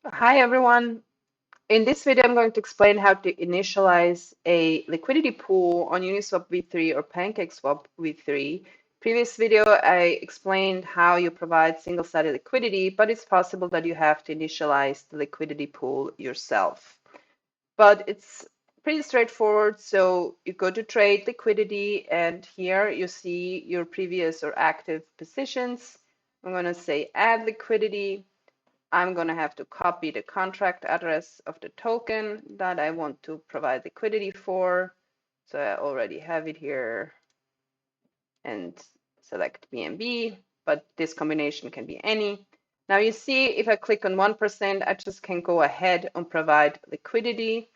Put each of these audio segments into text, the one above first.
Hi everyone. In this video, I'm going to explain how to initialize a liquidity pool on Uniswap V3 or PancakeSwap V3. Previous video, I explained how you provide single-sided liquidity, but it's possible that you have to initialize the liquidity pool yourself. But it's pretty straightforward. So you go to trade liquidity, and here you see your previous or active positions. I'm going to say add liquidity. I'm going to have to copy the contract address of the token that I want to provide liquidity for. So I already have it here and select BNB, but this combination can be any. Now you see if I click on 1%, I just can go ahead and provide liquidity.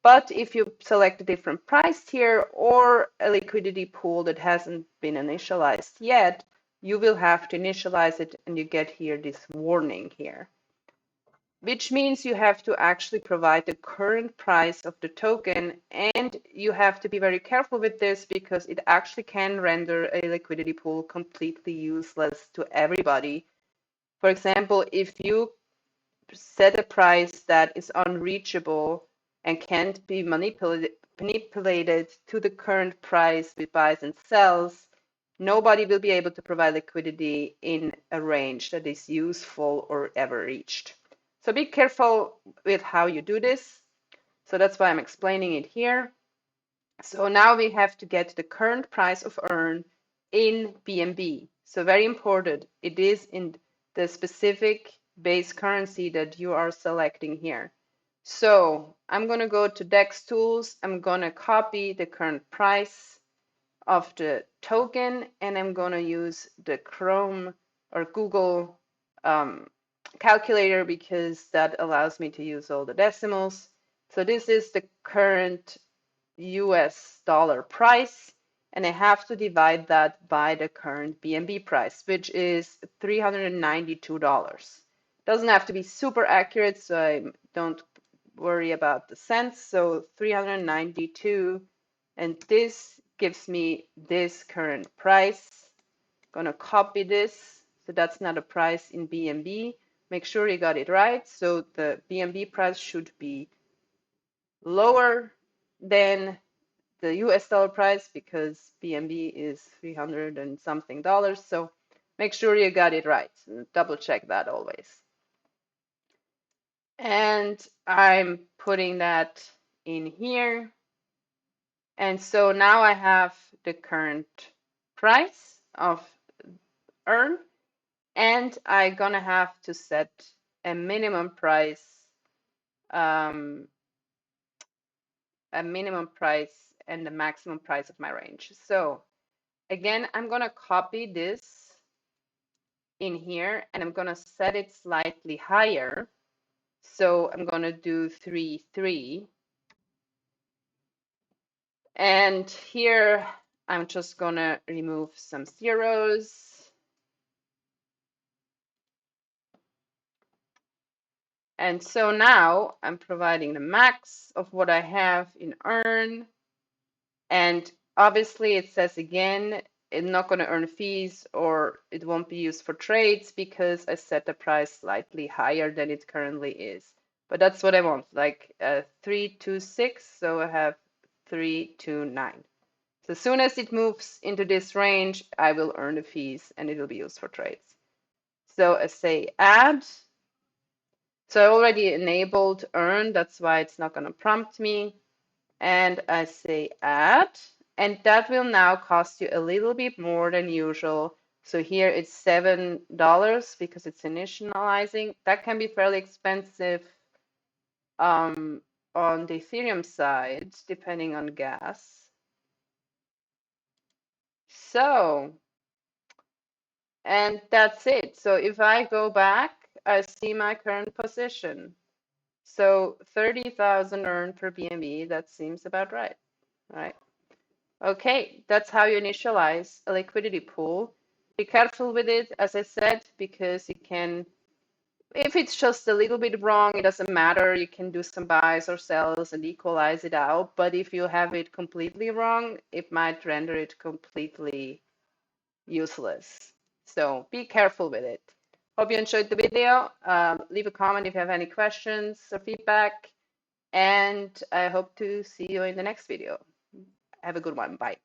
But if you select a different price tier or a liquidity pool that hasn't been initialized yet, you will have to initialize it and you get here this warning here, which means you have to actually provide the current price of the token. And you have to be very careful with this because it actually can render a liquidity pool completely useless to everybody. For example, if you set a price that is unreachable and can't be manipulated to the current price with buys and sells, nobody will be able to provide liquidity in a range that is useful or ever reached. So be careful with how you do this. So that's why I'm explaining it here. So now we have to get the current price of earn in BNB. So very important, it is in the specific base currency that you are selecting here. So I'm going to go to DEX tools. I'm going to copy the current price of the token, and I'm going to use the Chrome or Google calculator because that allows me to use all the decimals. So this is the current US dollar price, and I have to divide that by the current BNB price, which is $392. Doesn't have to be super accurate, so I don't worry about the cents. So 392, and this gives me this current price. Gonna copy this, so that's not a price in BNB. Make sure you got it right. So the BNB price should be lower than the US dollar price because BNB is 300 and something dollars. So make sure you got it right. Double check that always. And I'm putting that in here. And so now I have the current price of earn, and I'm gonna have to set a minimum price, and the maximum price of my range. So again, I'm gonna copy this in here and I'm gonna set it slightly higher. So I'm gonna do 3.3. And here I'm just gonna remove some zeros. And so now I'm providing the max of what I have in earn. And obviously it says again, it's not going to earn fees or it won't be used for trades because I set the price slightly higher than it currently is. But that's what I want, like 326. So I have 329. So as soon as it moves into this range, I will earn the fees and it will be used for trades. So I say add. So I already enabled earn, that's why it's not going to prompt me. And I say add, and that will now cost you a little bit more than usual. So here it's $7 because it's initializing. That can be fairly expensive on the Ethereum side, depending on gas. So, and that's it. So if I go back, I see my current position. So 30,000 earned per BNB, that seems about right, right? Okay, that's how you initialize a liquidity pool. Be careful with it, as I said, because you can, if it's just a little bit wrong, it doesn't matter. You can do some buys or sells and equalize it out. But if you have it completely wrong, it might render it completely useless. So be careful with it. Hope you enjoyed the video. Leave a comment if you have any questions or feedback. And I hope to see you in the next video. Have a good one. Bye.